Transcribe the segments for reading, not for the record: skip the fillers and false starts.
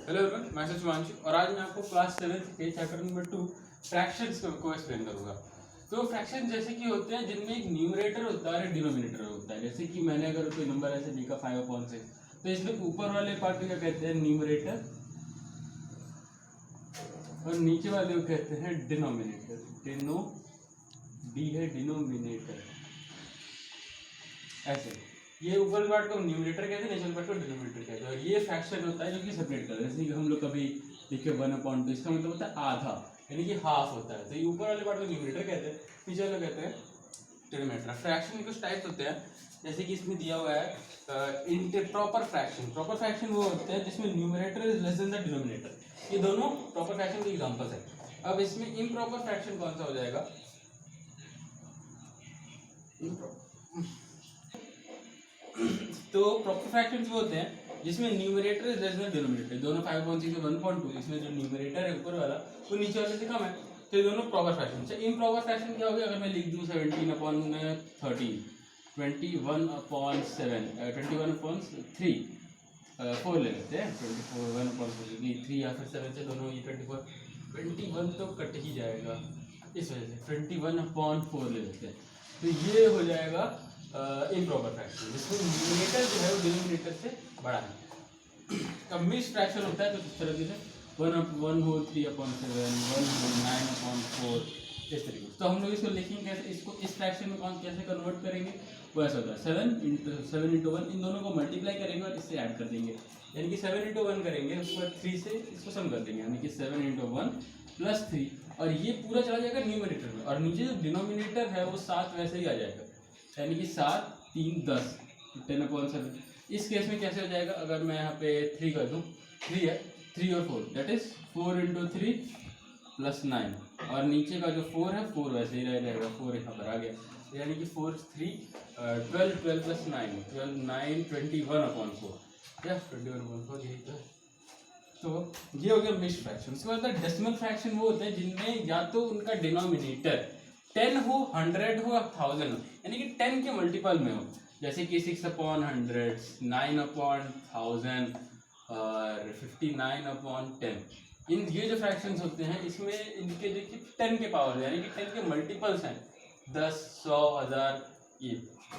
Hello everyone, मैं सुमांशु और आज मैं आपको क्लास 7 के चैप्टर नंबर 2 फ्रैक्शंस को एक्सप्लेन करूंगा। तो फ्रैक्शन जैसे कि होते हैं जिनमें एक न्यूमरेटर होता है और एक डिनोमिनेटर होता है। जैसे कि मैंने अगर कोई नंबर ऐसे लिखा 5/6, तो इसमें ऊपर वाले पार्ट को क्या कहते हैं, न्यूमरेटर, और नीचे वाले को कहते हैं डिनोमिनेटर। डी है डिनोमिनेटर। ऐसे ये ऊपर पार्ट को न्यूमरेटर कहते हैं, नीचे पार्ट को डिनोमिनेटर कहते हैं। और ये फ्रैक्शन होता है जो कि सेपरेट करता है। जैसे कि हम लोग कभी लिखे 1/2, इसका मतलब होता है आधा, यानी कि हाफ होता है। तो ये ऊपर वाले पार्ट को न्यूमरेटर कहते हैं, नीचे वाले कहते हैं डिनोमिनेटर। फ्रैक्शन के कुछ टाइप्स होते हैं, जैसे कि इसमें दिया हुआ है प्रॉपर फ्रैक्शन। प्रॉपर फ्रैक्शन वो होते हैं जिसमें numerator is less than the denominator. ये दोनों प्रॉपर फ्रैक्शन के एग्जांपल्स है। अब इसमें इम्प्रॉपर फ्रैक्शन कौन सा हो जाएगा? तो प्रॉपर फ्रैक्शंस वो होते हैं जिसमें numerator is less than denominator. दोनों 5/6 और 1/2, इसमें जो न्यूमरेटर है ऊपर वाला वो नीचे वाले से कम है, तो ये दोनों प्रॉपर फ्रैक्शन है। इम्प्रॉपर फ्रैक्शन क्या होगा? अगर मैं लिख दूं 17/13, 21/7, 21/3, 4 ले लेते हैं। 24 1/4, 3 या फिर 7 से दोनों, ये 21 तो कट ही जाएगा, इस वजह से 21/4 ले लेते हैं। तो ये हो जाएगा इम्प्रॉपर फ्रैक्शन, जिसमें न्यूमरेटर जो है वो डिनोमिनेटर से बड़ा है। अब मिक्स्ड फ्रैक्शन होता है तो इस तरह से 1/3/7, 1/9/4, इस तरीके से। तो हम लोग इसको लिखेंगे कैसे, इसको इस फ्रैक्शन में कौन कैसे कन्वर्ट करेंगे? वो ऐसा होता है 7 × 1, इन दोनों को मल्टीप्लाई करेंगे और इससे ऐड कर देंगे, यानी कि 7 × 1 करेंगे, उसके बाद 3 से इसको सम कर देंगे, यानी कि 7 × 1 + 3, और ये पूरा चला जाएगा न्यूमरेटर में, और नीचे जो डिनोमिनेटर है वो 7 वैसे ही आ जाएगा, यानी कि 7 3 10, 10/7। इस केस में कैसे हो जाएगा? अगर मैं यहाँ पे 3 कर दूँ, 3 है, 3 और 4, दैट इज 4 × 3 + 9, और नीचे का जो 4 है 4 वैसे ही रह जाएगा, 4 यहाँ पर आ गया, यानी कि 4 3 12, 12 + 9, 12 9 21/4, या 21/4, यही तो है। तो ये हो गया मिक्स्ड फ्रैक्शन। उसके बाद डेसिमल फ्रैक्शन वो होते हैं जिनमें या तो उनका डिनोमिनेटर 10 हो, 100 हो, 1000 हो, यानी कि 10 के मल्टीपल में हो, जैसे कि 6/100, 9/1000 और 59/10। ये जो फ्रैक्शंस होते हैं इसमें इनके देखिए 10 के पावर, यानी कि 10 के मल्टीपल्स हैं, 10 100 1000, ये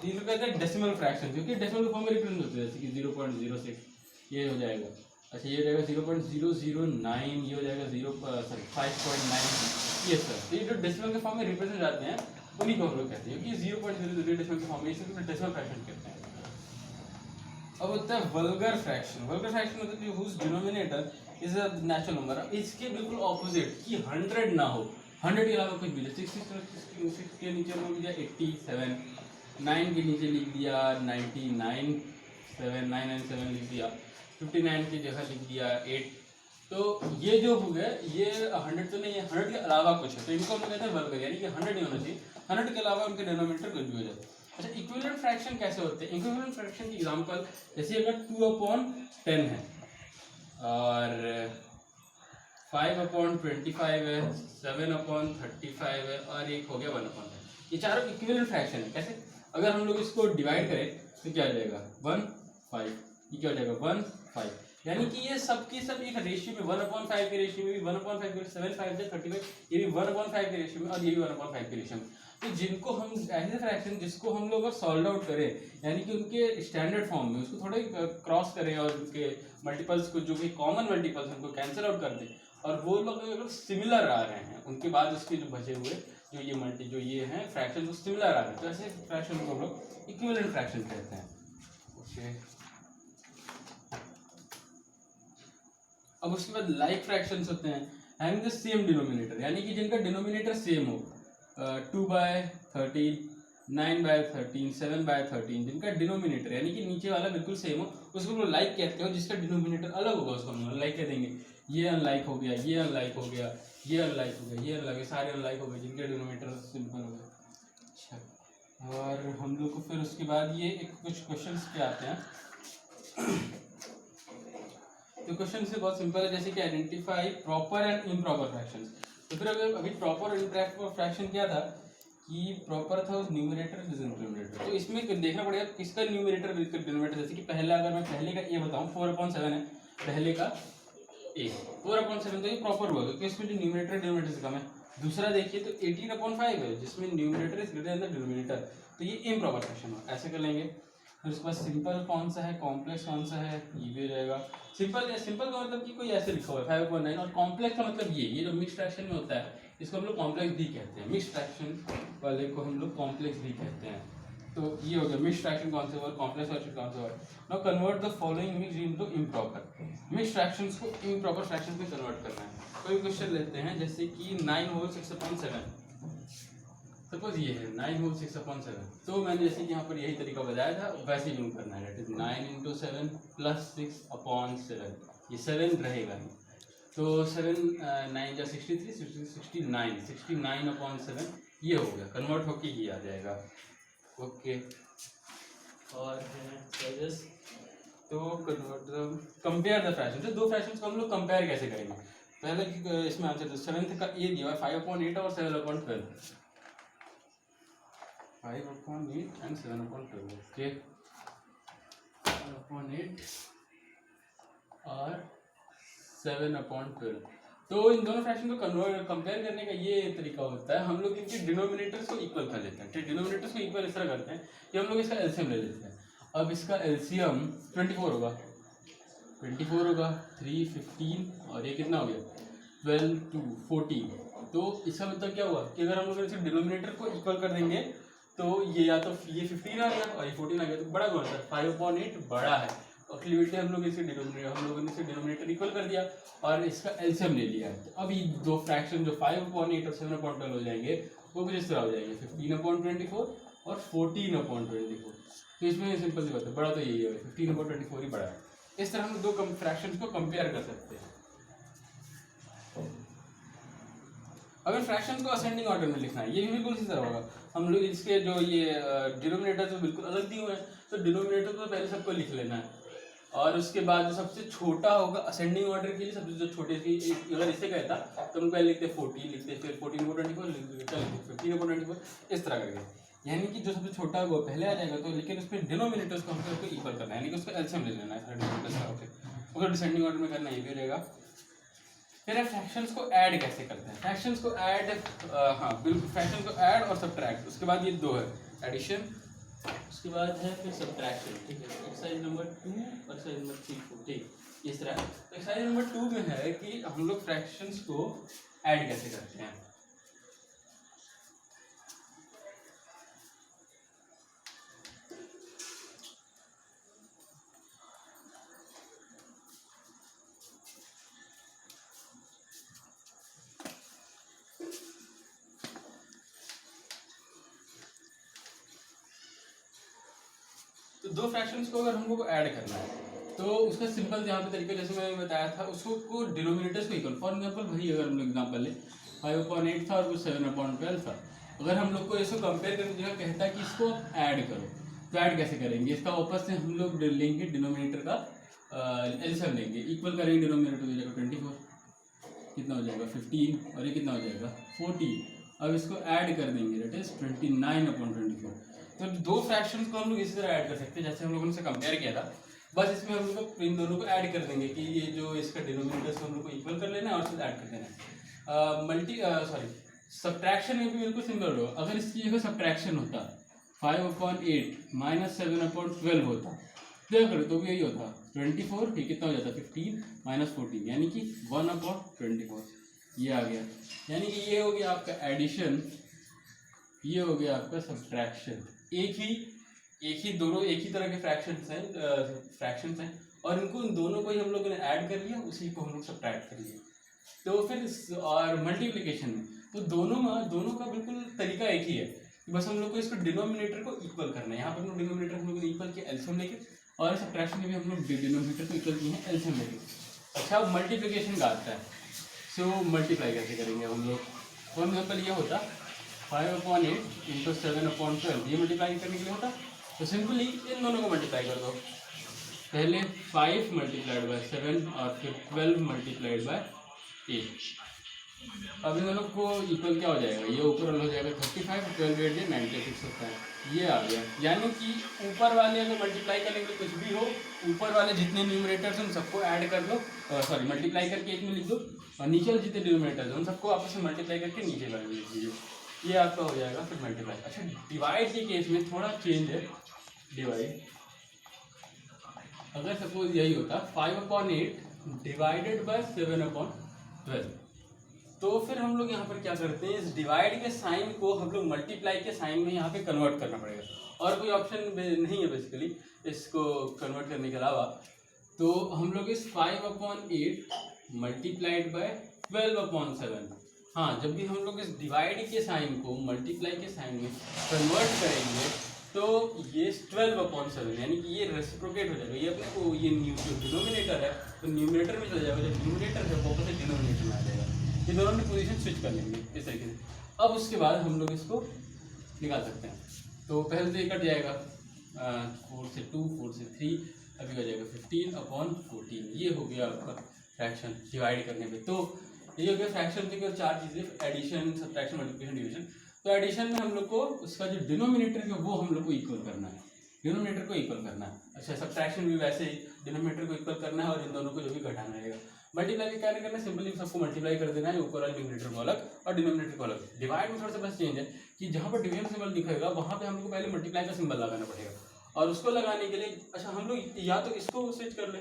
इनको कहते हैं डेसिमल फ्रैक्शन, क्योंकि डेसिमल फॉर्म में रिप्रेजेंट होते हैं, जैसे कि 0.06 ये हो जाएगा। अच्छा, ये हो जाएगा 0.009, ये हो जाएगा 5.9, ये सर। तो ये जो डेसिमल के फॉर्म में रिप्रेजेंट जाते हैं उन्हीं को हम लोग कहते हैं, क्योंकि 0.00 डेसिमल के फॉर्म में, इसे डेसिमल फ्रैक्शन कहते हैं। अब होता है वल्गर फ्रैक्शन। वल्गर फ्रैक्शन मतलब कि whose denominator is a natural number. इसके बिल्कुल ऑपोजिट, कि 100 ना हो, 100 के अलावा कुछ भी, 66 के नीचे हम लोग 87, 9 के नीचे लिख दिया 99, 997 लिख दिया, 59 की जगह लिख दिया 8। तो ये जो हो गया, ये 100 तो नहीं है, 100 के अलावा कुछ है, तो इनको हम लोग कहते हैं वल्गर, यानी कि 100 नहीं होना चाहिए, 100 के अलावा उनके डिनोमिनेटर कुछ भी हो जाए। अच्छा, इक्विवेलेंट फ्रैक्शन कैसे होते हैं? इक्विवेलेंट फ्रैक्शन की एग्जांपल, जैसे अगर 2/10 है और 5/25 है, 7/35 है, और एक हो गया 1/10, ये चारों इक्विवेलेंट फ्रैक्शन है। कैसे? अगर हम लोग इसको डिवाइड करें तो क्या आ जाएगा 1 5, ये क्या हो जाएगा 1 5, यानी कि ये सब की सब एक रेशियो में 1/5 के रेशियो में भी, 1/5 के 7 5 35, ये भी 1/5 के रेशियो में, और ये भी 1/5 के रेशियो में। तो जिनको हम ऐसे फ्रैक्शन जिसको हम लोग सॉल्व आउट करें, यानी कि उनके स्टैंडर्ड फॉर्म में उसको थोड़ा क्रॉस करें और उनके मल्टीपल्स को, जो भी कॉमन मल्टीपल्स हैं, उनको कैंसिल आउट कर दें, और वो लोग अगर सिमिलर आ रहे हैं, उनके बाद उसके जो बचे हुए जो ये हैं फ्रैक्शन वो सिमिलर आ रहे हैं, तो ऐसे फ्रैक्शन को हम लोग इक्विवेलेंट फ्रैक्शन कहते हैं। ओके, अब उसके बाद लाइक फ्रैक्शंस होते हैं हैविंग द सेम डिनोमिनेटर, यानी कि जिनका डिनोमिनेटर सेम हो, 2/13, 9/13, 7/13, जिनका डिनोमिनेटर यानी कि नीचे वाला बिल्कुल सेम हो, उसको हम लोग लाइक कहते हो। जिसका डिनोमिनेटर अलग होगा उसको हम लाइक कह देंगे। ये अनलाइक हो गया, ये अनलाइक हो गया, ये अनलाइक हो गया, ये अनलाइक, सारे अनलाइक हो गए जिनके डिनोमिनेटर सिंपल हो गए। अच्छा, और हम लोग को फिर उसके बाद ये कुछ क्वेश्चंस पे आते हैं। तो क्वेश्चन से बहुत सिंपल है, जैसे कि identify proper and improper fractions. तो फिर अभी प्रॉपर और इम्प्रॉपर फ्रैक्शन क्या था कि प्रॉपर था उस न्यूमरेटर डिनोमिनेटर, तो इसमें देखना पड़ेगा किसका न्यूमरेटर किसका डिनोमिनेटर। जैसे कि पहला, अगर मैं पहले का ये बताऊं 4/7 है पहले का, ए 4/7 तो ये प्रॉपर होगा क्योंकि इसमें जो न्यूमरेटर डिनोमिनेटर से कम है। दूसरा देखिए तो 18/5 है जिसमें numerator is greater than the denominator, तो ये इम्प्रॉपर फ्रैक्शन है, ऐसे कर लेंगे। फिर उसके बाद सिंपल कौन सा है, कॉम्प्लेक्स कौन सा है, ये भी हो जाएगा। सिंपल का मतलब कि कोई ऐसे लिखा हुआ है 5/9, और कॉम्प्लेक्स का मतलब ये जो मिक्स फ्रैक्शन में होता है इसको हम लोग कॉम्प्लेक्स भी कहते हैं, मिक्स फ्रैक्शन वाले को हम लोग कॉम्प्लेक्स भी कहते हैं। तो ये हो गया मिक्स फ्रैक्शन कौन सा वर्ड, कॉम्प्लेक्स फ्रैक्शन कौन सा word. Now convert the following mix into improper. Mix fractions को इम्प्रॉपर फ्रैक्शन में कन्वर्ट करना है। कोई क्वेश्चन लेते हैं जैसे कि 9 होल 6/7, सपोज ये है 9 होल 6/7, तो मैंने जैसे कि यहाँ पर यही तरीका बताया था वैसे ही करना है, दैट इज 9 × 7 + 6/7, ये 7 रहेगा नहीं, तो 7 9 जा 63 69 69/7 ये हो गया, कन्वर्ट होके ये आ जाएगा। ओके और है तो कंपेयर द फ्रैक्शन, तो दो फ्रैक्शंस को हम लोग कंपेयर कैसे करेंगे। पहले इसमें आंसर 7 का ये दिया 5/8 और 7/12, 5/8 and 7/12, ओके 5/8 और 7/12। तो इन दोनों फ्रैक्शन को कंपेयर करने का ये तरीका होता है, हम लोग इनके डिनोमिनेटर्स को इक्वल कर लेते हैं। डिनोमिनेटर्स को इक्वल इस तरह करते हैं कि हम लोग इसका एलसीएम ले लेते हैं। अब इसका एलसीएम 24 होगा, 3 15 और ये कितना हो गया 12 2 14। तो इसका मतलब क्या हुआ कि अगर हम लोग इसके डिनोमिनेटर को इक्वल कर देंगे तो ये या तो ये 15 आ गया और ये 14 आ गया, तो बड़ा कौन सा 5/8 बड़ा है, और क्लियरली हम लोग इसके डिनोमिनेटर इक्वल कर दिया और इसका एलसीएम ले लिया। तो अब ये दो फ्रैक्शन जो 5/8 और 7/12 हो जाएंगे वो कुछ इस तरह हो जाएंगे 15/24 और 14/24। तो इसमें सिंपल सी बात है, बड़ा तो यही है 15/24 ही बड़ा है। इस तरह हम दो फ्रैक्शंस को कंपेयर कर सकते हैं। अगर फ्रैक्शंस को असेंडिंग ऑर्डर में लिखना है ये भी बिल्कुल इसी तरह होगा। हम लोग इसके जो ये डिनोमिनेटर जो बिल्कुल अलग दिए हुए हैं तो डिनोमिनेटर को पहले सबको लिख लेना है, और उसके बाद जो सबसे छोटा होगा असेंडिंग ऑर्डर के लिए, सबसे जो छोटे की अगर इसे कहता तो हम पहले लिखते 40 लिखते, फिर 14/24 लिखते 15/24, इस तरह करके। यानी कि जो सबसे छोटा होगा पहले आ जाएगा, तो लेकिन उसमें डिनोमिनेटर्स को हमको इक्वल करना है, यानी कि उसका एलसीएम ले लेना है अगर डिसेंडिंग ऑर्डर में करना ये भी रहेगा। फिर फ्रैक्शंस को ऐड कैसे करते हैं, फ्रैक्शंस को ऐड हाँ बिल्कुल फ्रैक्शंस को ऐड और सब्ट्रैक्ट, उसके बाद ये दो है एडिशन, उसके बाद है फिर सब्ट्रैक्शन। ठीक है, एक्सरसाइज नंबर 2 और एक्सरसाइज नंबर 3 4 ठीक इस तरह। तो एक्सरसाइज नंबर 2 में है कि हम लोग फ्रैक्शंस को ऐड कैसे करते हैं। तो दो फ्रैक्शंस को अगर हम लोग को ऐड करना है तो उसका सिंपल यहाँ पे तरीका जैसे मैंने बताया था उसको डिनोमिनेटर्स को इक्वल, फॉर एग्जांपल वही अगर हम लोग एग्जांपल ले 5/8 था और कुछ 7/12 था, अगर हम लोग को इसको कंपेयर करने की जगह कहता है कि इसको ऐड करो, तो ऐड कैसे करेंगे, इसका वापस से हम लोग लेंगे डिनोमिनेटर का एलसीएम लेंगे, इक्वल करेंगे डिनोमिनेटर हो जाएगा 24, कितना हो जाएगा 15 और ये कितना हो जाएगा 14। अब इसको ऐड कर देंगे दैट इज 29/24। तो दो फ्रैक्शंस को हम लोग इसी तरह ऐड कर सकते हैं जैसे हम लोगों ने कंपेयर किया था, बस इसमें हम लोग इन दोनों को ऐड कर देंगे कि ये जो इसका डिनोमिनेटर से हम लोग को इक्वल कर लेना है और फिर ऐड कर देना है। सब्ट्रैक्शन में भी बिल्कुल सिंपल होगा, अगर इसकी जगह सब्ट्रैक्शन होता 5/8 - 7/12 होता क्या करो तो भी यही होता 24, ये कितना हो जाता 15 - 14 यानी कि 1/24, ये आ गया। यानी कि ये हो गया आपका एडिशन, ये हो गया आपका सब्ट्रैक्शन। एक ही दोनों एक ही तरह के फ्रैक्शंस हैं और इनको इन दोनों को ही हम लोगों ने ऐड कर लिया, उसी को हम लोग सब्ट्रैक्ट कर लिया। तो फिर और मल्टीप्लिकेशन में तो दोनों का बिल्कुल तरीका एक ही है, बस हम लोग को इसको डिनोमिनेटर को इक्वल करना है। यहाँ पर हम लोग डिनोमिनेटर हम लोग ने इक्वल किया एलसीएम लेके, और सब्ट्रैक्शन में भी हम लोग डिनोमिनेटर को इक्वल किए हैं एलसीएम लेके। अच्छा अब मल्टीप्लिकेशन का आता है, सो मल्टीप्लाई कैसे करेंगे हम लोग। फॉर एग्जाम्पल ये होता 5/8 × 7/12, ये मल्टीप्लाई करने के लिए होता, तो सिंपली इन दोनों को मल्टीप्लाई कर दो, पहले 5 × 7 और फिर 12 × 8, अब इन दोनों को इक्वल क्या हो जाएगा, ये ऊपर वाला हो जाएगा 35 और 12 8 96 होता है, ये आ गया। यानी कि ऊपर वाले अगर मल्टीप्लाई करेंगे कुछ भी हो, ऊपर वाले जितने न्यूमरेटर्स हैं उन सबको ऐड कर लो, सॉरी मल्टीप्लाई करके एक में लिख दो, और नीचे वाले जितने डिनोमिनेटर्स हैं उन सबको आपस में मल्टीप्लाई करके नीचे वाले में लिख दीजिए, ये आपका हो जाएगा फिर मल्टीप्लाई। अच्छा डिवाइड के केस में थोड़ा चेंज है। डिवाइड अगर सपोज यही होता 5/8 डिवाइडेड बाय 7/12, तो फिर हम लोग यहाँ पर क्या करते हैं, इस डिवाइड के साइन को हम लोग मल्टीप्लाई के साइन में यहाँ पे कन्वर्ट करना पड़ेगा, और कोई ऑप्शन नहीं है बेसिकली इसको कन्वर्ट करने के अलावा। तो हम लोग इस 5/8 मल्टीप्लाइड बाय 12/7, हाँ जब भी हम लोग इस डिवाइड के साइन को मल्टीप्लाई के साइन में कन्वर्ट करेंगे तो ये 12/7 यानी कि ये रेसिप्रोकेट हो जाएगा, ये अपने को ये जो डिनोमिनेटर है तो न्यूमिनेटर में चला जाएगा, जब न्यूमिनेटर है वो अपने डिनोमिनेटर में आ जाएगा, ये दोनों में पोजीशन स्विच कर लेंगे इस तरीके से। अब उसके बाद हम लोग इसको निकाल सकते हैं। तो पहले तो ये कट जाएगा 4 से 2, 4 से 3, अभी हो जाएगा 15/14, ये हो गया आपका फ्रैक्शन डिवाइड करने पे। तो ये हो गया फ्रैक्शन के चार चीज़ें, एडिशन, सब्ट्रैक्शन, मल्टीप्लिकेशन, डिवीजन। तो एडिशन में हम लोग को उसका जो डिनोमिनेटर है वो हम लोग को इक्वल करना है, डिनोमिनेटर को इक्वल करना है। अच्छा सब्ट्रैक्शन भी वैसे ही डिनोमिनेटर को इक्वल करना है और इन दोनों को जो भी घटाना रहेगा। मल्टीप्लाई क्या करना है, सिंपली सबको मल्टीप्लाई कर देना है, ऊपर वाले न्यूमिनेटर को अलग और डिनोमिनेटर को अलग। डिवाइड में थोड़ा सा बस चेंज है कि जहाँ पर डिवीजन सिंबल दिखेगा वहाँ पे हम लोग को पहले मल्टीप्लाई का सिंबल लगाना पड़ेगा, और उसको लगाने के लिए अच्छा हम लोग या तो इसको स्विच कर ले,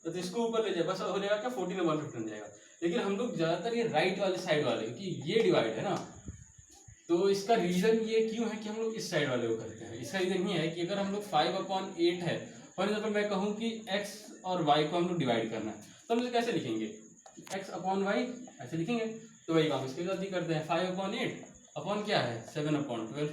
तो इसको ऊपर ले जाए, बस हो जाएगा क्या 14/15 जाएगा। लेकिन हम लोग ज़्यादातर ये राइट वाले साइड वाले, क्योंकि ये डिवाइड है ना, तो इसका रीज़न ये क्यों है कि हम लोग इस साइड वाले को करते हैं। इसका रीज़न ये है कि अगर हम लोग 5/8 है, फॉर एग्जाम्पल मैं कहूँ कि x और y को हम लोग डिवाइड करना है, तो हम इसे कैसे लिखेंगे, x/y ऐसे लिखेंगे। तो वही काम इसके साथ ही करते हैं, 5/8 अपॉन क्या है 7/12।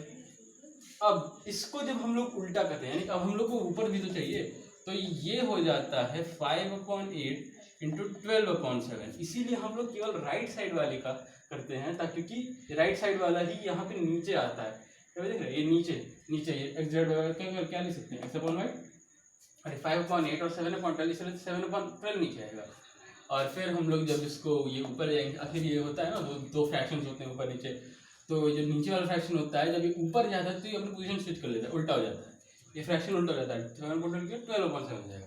अब इसको जब हम लोग उल्टा करते हैं, यानी कि अब हम लोग को ऊपर भी तो चाहिए, तो ये हो जाता है 5/8 इंटू 12/7। इसीलिए हम लोग केवल राइट साइड वाले का करते हैं, ताकि क्योंकि राइट साइड वाला ही यहाँ पे नीचे आता है, क्या देख रहे हैं, ये नीचे ये एक्स जेड वगैरह क्या लिख सकते हैं, x/y, अरे 5/8 और 7/12, इसलिए 7/12 नीचे आएगा। और फिर हम लोग जब इसको ये ऊपर जाएंगे, आखिर ये होता है ना, दो फ्रैक्शंस होते हैं ऊपर नीचे, तो जब नीचे वाला फ्रैक्शन होता है जब ये ऊपर जाता है तो ये अपनी पोजीशन स्विच कर लेता है, उल्टा हो जाता है, ये फ्रैक्शन उल्टा हो जाता है, 7/12 हो जाएगा।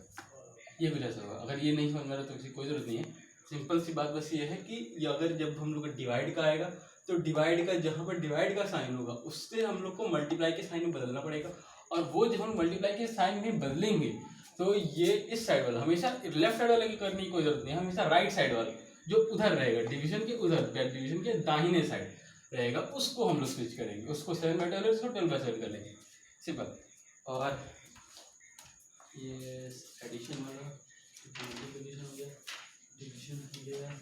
ये कुछ ऐसा होगा। अगर ये नहीं समझ में आ रहा तो किसी कोई ज़रूरत नहीं है, सिंपल सी बात बस ये है कि ये अगर जब हम लोग का डिवाइड का आएगा तो डिवाइड का जहाँ पर डिवाइड का साइन होगा उससे हम लोग को मल्टीप्लाई के साइन में बदलना पड़ेगा, और वो जब हम मल्टीप्लाई के साइन में बदलेंगे तो ये इस साइड वाला, हमेशा लेफ्ट साइड वाले की करने की कोई जरूरत नहीं है, हमेशा राइट साइड वाला जो उधर रहेगा डिवीजन के उधर, डिवीजन के दाहिने साइड रहेगा, उसको हम लोग स्विच करेंगे, उसको 7/12 उसको 12/7 कर लेंगे, सिंपल। और ये एडिशन वाला मल्टीप्लिकेशन हो गया, डिवीजन हो गया,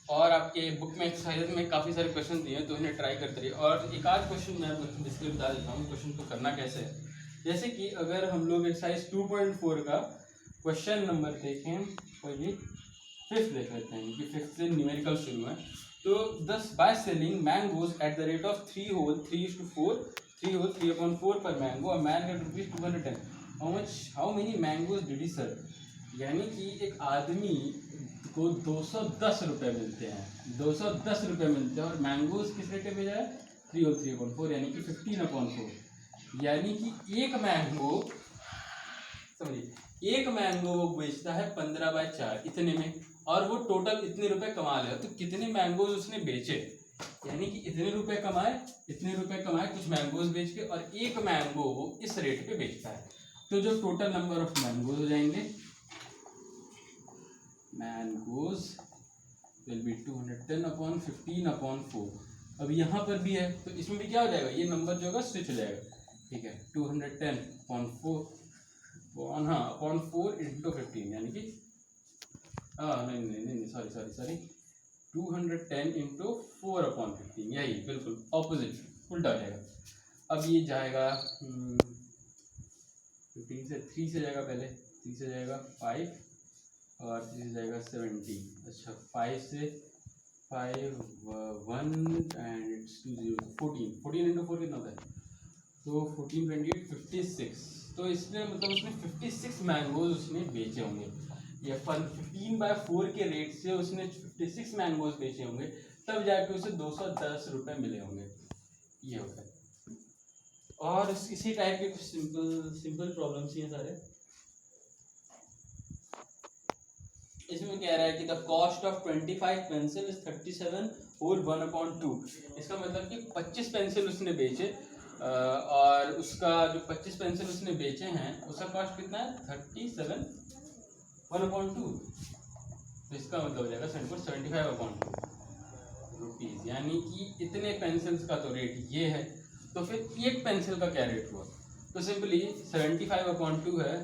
और आपके बुक में एक्सरसाइज में काफ़ी सारे क्वेश्चन दिए हैं तो इन्हें ट्राई करते रहिए। और एक आध क्वेश्चन मैं बेसिकली बता देता हूँ क्वेश्चन को करना कैसे है। जैसे कि अगर हम लोग एक्सरसाइज 2.4 का क्वेश्चन नंबर देखें, तो ये फिफ्थ देख लेते हैं कि फिफ्थ से न्यूमेरिकल शुरू है। तो दस by selling mangoes at the rate of 3 whole 3/4 per mango, a man get ₹210, how many mangoes did he sell. यानी कि एक आदमी को 210 रुपये मिलते हैं, 210 रुपये मिलते हैं, और मैंगोज किस रेट पे भेजा है 3 और 3/4 यानी कि 15/4, यानी कि एक मैंगो, समझिए एक मैंगो वो बेचता है 15/4 इतने में, और वो टोटल इतने रुपए कमा ले, तो कितने मैंगोज उसने बेचे, यानी कि इतने रुपए कमाए कुछ मैंगोज बेच के, और एक मैंगो वो इस रेट पे बेचता है। तो जो टोटल नंबर ऑफ मैंगोज हो जाएंगे, मैंगोज विल बी 210/15/4। अब यहाँ पर भी है तो इसमें भी क्या हो जाएगा, ये नंबर जो होगा स्विच हो जाएगा, ठीक है, 210/4 इंटू 15, यानी कि नहीं सॉरी 210 इंटू 4/15, यही बिल्कुल ऑपोजिट उल्टा हो जाएगा। अब ये जाएगा 15 से 3 से जाएगा, पहले 3 से जाएगा 5 और 3 से जाएगा 70। अच्छा 5 से 5 1 एंड 2 0 14 इंटू 4 कितना होता है तो 14 28 56, तो इसने मतलब उसने 56 मैंगोज उसने बेचे होंगे, ये 15/4 के रेट से उसने 56 मैंगोज बेचे होंगे, तब जाके उसे 210 रुपये मिले होंगे। ये होता है। और इसी टाइप के कुछ सिंपल प्रॉब्लम्स ही हैं सारे। इसमें कह रहा है कि the cost of 25 pencil is 37 और 1/2। इसका मतलब कि 25 पेंसिल उसने बेचे और उसका जो 25 पेंसिल उसने बेचे हैं उसका कॉस्ट कितना है 37 1/2। तो इसका मतलब हो जाएगा 75/2 रुपीज़, यानी कि इतने पेंसिल्स का तो रेट ये है। तो फिर एक पेंसिल का क्या रेट हुआ, तो सिंपली 75/2 है,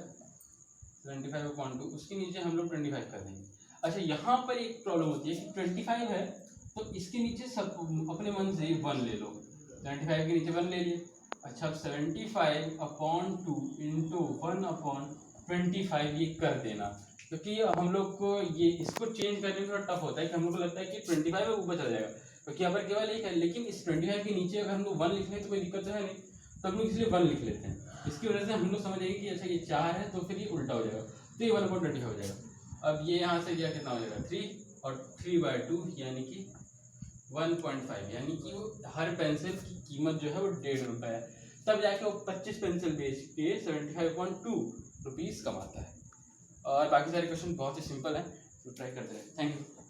75/2 उसके नीचे हम लोग 25 कर देंगे। अच्छा यहाँ पर एक प्रॉब्लम होती है कि 25 है तो इसके नीचे सब अपने मन से 1 ले लो, 75 के नीचे 1 ले लिए। अच्छा अब 75/2 इंटू 1/25 ये कर देना, क्योंकि हम लोग को ये इसको चेंज करने में थोड़ा टफ होता है कि हम लोग को लगता है कि 25 है ऊपर चला जाएगा, क्योंकि यहाँ पर केवल एक है, लेकिन इस 25 के नीचे अगर हम लोग 1 लिख लें तो कोई दिक्कत तो है नहीं, तो हम लोग इसलिए 1 लिख लेते हैं। इसकी वजह से हम लोग समझेंगे कि अच्छा ये 4 है तो फिर ये उल्टा हो जाएगा, तो ये 1/25 हो जाएगा। अब ये यहाँ से कितना हो जाएगा 3 और 3/2 यानी कि 1.5, यानी कि वो हर पेंसिल की कीमत जो है वो 1.5 रुपये है। तब जाके वो 25 पेंसिल बेच के 75.2 रुपीज़ कमाता है। और बाकी सारे क्वेश्चन बहुत ही सिंपल हैं, तो ट्राई करते हैं। Thank you.